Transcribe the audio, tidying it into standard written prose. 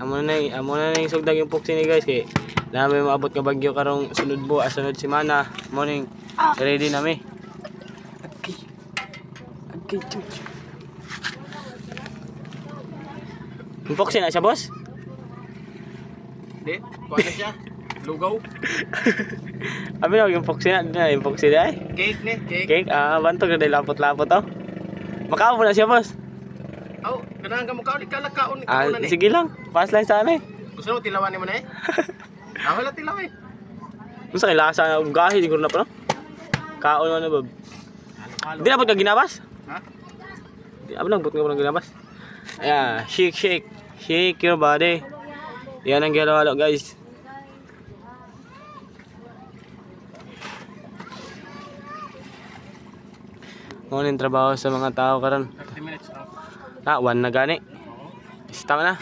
amo na yung sugdag yung puksi ni guys kay namin maabot nga bagyo karong sunod sunod semana. Morning. Ready na mi. Okay, chuch. Yung puksi na siya, boss? Hindi, kuha na siya. Lugaw. Abi na yung puksi na, yung puksi na ay. Cake ne, cake. Cake, bantog na lapot-lapot to. Makao mo na siya, boss. Oh, ganahan ka mo kaon ikaw nakaon ikaw na ni. Sige lang, pass lang sana eh. Gusto mo tilawan ni mo na eh? Wala tilaw eh. Kung sa kilasa na gahi, siguro na pa no? Kaon mo na, Bob. Di na ba't ka ginabas? Ha? Di na ba't ka ginabas? Ayan, shake. Shake your body. Yan ang halo-halo, guys. Muna yung trabaho sa mga tao karon. 30 minutes. 1 na gani. Tama na.